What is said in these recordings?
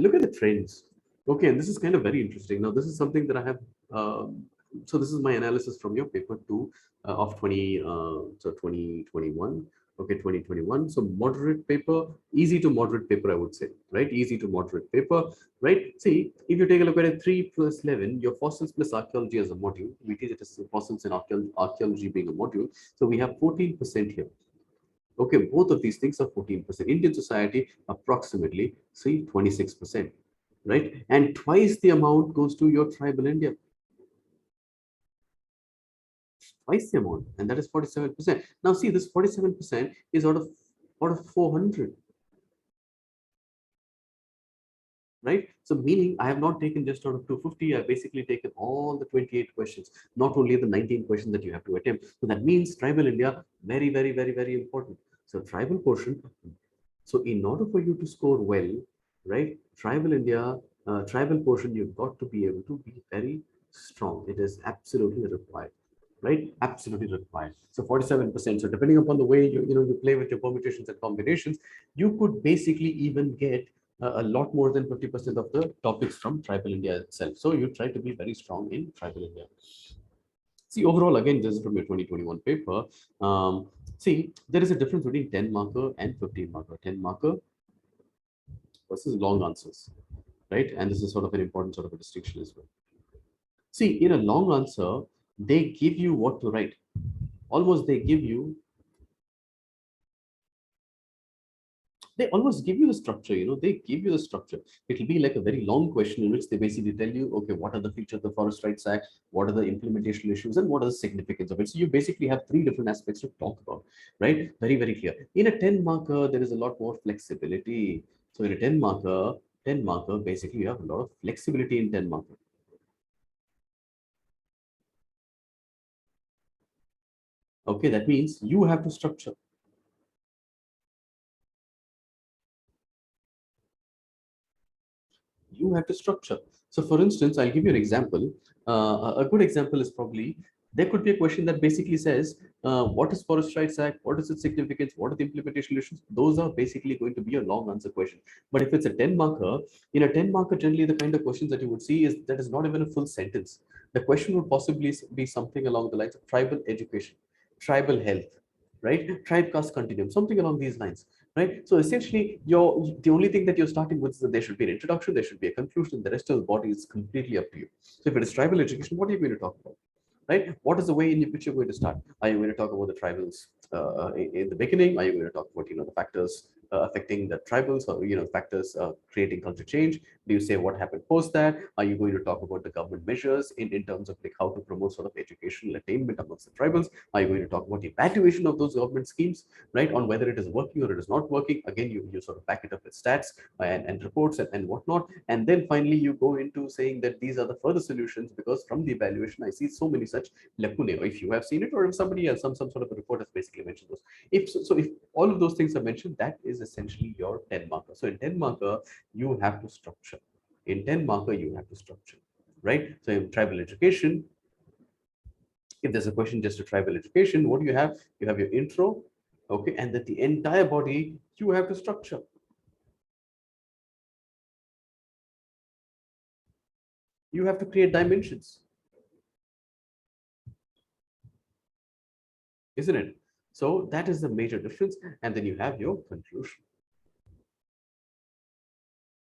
look at the trends. Okay, and this is kind of very interesting. Now, this is something that I have. So this is my analysis from your paper two of 2021. Okay, 2021. So moderate paper, easy to moderate paper, I would say, right? Easy to moderate paper, right? See, if you take a look at it, 3 plus 11, your fossils plus archaeology as a module. We teach it as fossils and archaeology being a module. So we have 14% here. Okay, both of these things are 14%. Indian society, approximately, see, 26%, right? And twice the amount goes to your tribal India. Twice the amount, and that is 47%. Now, see, this 47% is out of 400, right? So meaning I have not taken just out of 250, I've basically taken all the 28 questions, not only the 19 questions that you have to attempt. So that means tribal India, very, very, very, very important. So tribal portion. So in order for you to score well, right, tribal India, tribal portion, you've got to be able to be very strong. It is absolutely required, right? Absolutely required. So 47%. So depending upon the way you play with your permutations and combinations, you could basically even get a lot more than 50% of the topics from tribal India itself. So you try to be very strong in tribal India. See, overall, again, this is from your 2021 paper. See, there is a difference between 10 marker and 15 marker. 10 marker versus long answers, right? And this is sort of an important sort of a distinction as well. See, in a long answer, they give you what to write. Almost they almost give you the structure, they give you the structure. It'll be like a very long question in which they basically tell you, okay, what are the features of the Forest Rights Act, what are the implementation issues, and what are the significance of it. So you basically have three different aspects to talk about, right? Very, very clear. In a 10 marker, there is a lot more flexibility. So in a 10 marker, basically you have a lot of flexibility in 10 marker. Okay, that means you have to structure. You have to structure. So for instance, I'll give you an example. A good example is probably, there could be a question that basically says, what is Forest Rights Act? What is its significance? What are the implementation issues? Those are basically going to be a long answer question. But if it's a 10 marker, in a 10 marker, generally the kind of questions that you would see is that is not even a full sentence. The question would possibly be something along the lines of tribal education, tribal health, right? Tribe caste continuum, something along these lines, right? So essentially, the only thing that you're starting with is that there should be an introduction, there should be a conclusion, the rest of the body is completely up to you. So if it is tribal education, what are you going to talk about? Right? What is the way in which you're going to start? Are you going to talk about the tribals in the beginning? Are you going to talk about the factors affecting the tribals, or factors creating culture change? Do you say what happened post that? Are you going to talk about the government measures in terms of like how to promote sort of educational attainment amongst the tribals? Are you going to talk about the evaluation of those government schemes, right, on whether it is working or it is not working? Again, you sort of back it up with stats and reports and whatnot, and then finally you go into saying that these are the further solutions, because from the evaluation I see so many such lacunae, or if you have seen it, or if somebody else, some sort of a report has basically mentioned those. If all of those things are mentioned, that is essentially your 10 marker. So in 10 marker, you have to structure. In 10 marker, you have to structure, right? So in tribal education, if there's a question just to tribal education, what do you have? You have your intro, okay, and that the entire body you have to structure. You have to create dimensions, isn't it? So that is the major difference. And then you have your conclusion,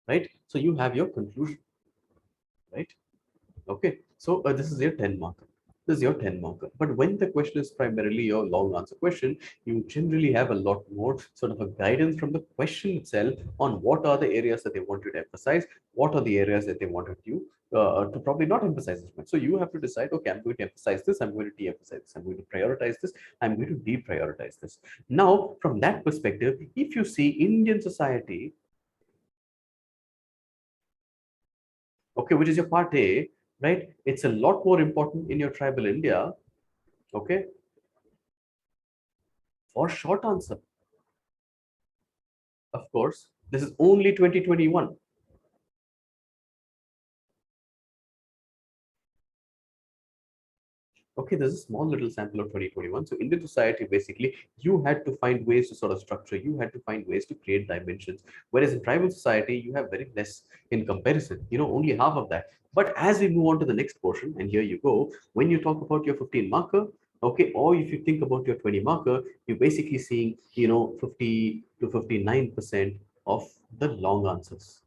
right? So you have your conclusion, right? Okay. So this is your 10 marker. This is your 10 marker. But when the question is primarily your long answer question, you generally have a lot more sort of a guidance from the question itself on what are the areas that they want you to emphasize, what are the areas that they wanted you to probably not emphasize as much. So you have to decide, okay, I'm going to emphasize this, I'm going to de-emphasize this, I'm going to prioritize this, I'm going to deprioritize this. Now, from that perspective, if you see Indian society, okay, which is your part A, right? It's a lot more important in your tribal India, okay, for short answer. Of course, this is only 2021. Okay, there's a small little sample of 2021. So Indian society, basically, you had to find ways to sort of structure, you had to find ways to create dimensions. Whereas in tribal society, you have very less in comparison, only half of that. But as we move on to the next portion, and here you go, when you talk about your 15 marker, okay, or if you think about your 20 marker, you're basically seeing, 50 to 59% of the long answers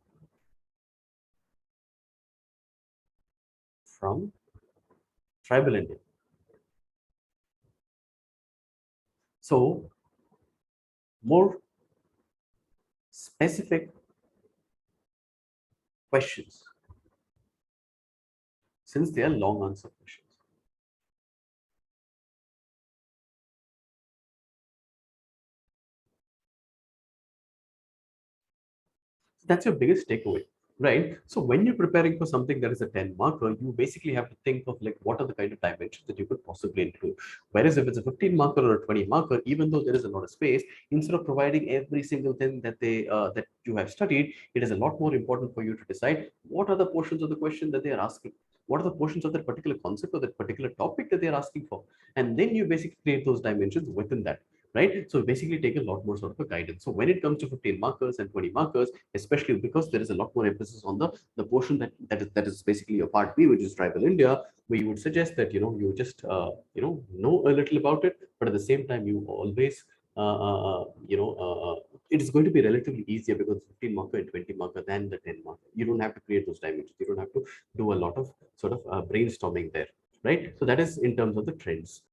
from tribal India. So more specific questions, since they are long answer questions. That's your biggest takeaway, right? So when you're preparing for something that is a 10 marker, you basically have to think of like what are the kind of dimensions that you could possibly include. Whereas if it's a 15 marker or a 20 marker, even though there is a lot of space, instead of providing every single thing that that you have studied, it is a lot more important for you to decide what are the portions of the question that they are asking. What are the portions of that particular concept or that particular topic that they are asking for? And then you basically create those dimensions within that, right? So basically take a lot more sort of a guidance. So when it comes to 15 markers and 20 markers, especially because there is a lot more emphasis on the portion that is basically your part B, which is tribal India, where you would suggest that you just know a little about it, but at the same time you always it is going to be relatively easier because 15 marker and 20 marker than the 10 marker. You don't have to create those dimensions. You don't have to do a lot of sort of brainstorming there, right? So that is in terms of the trends.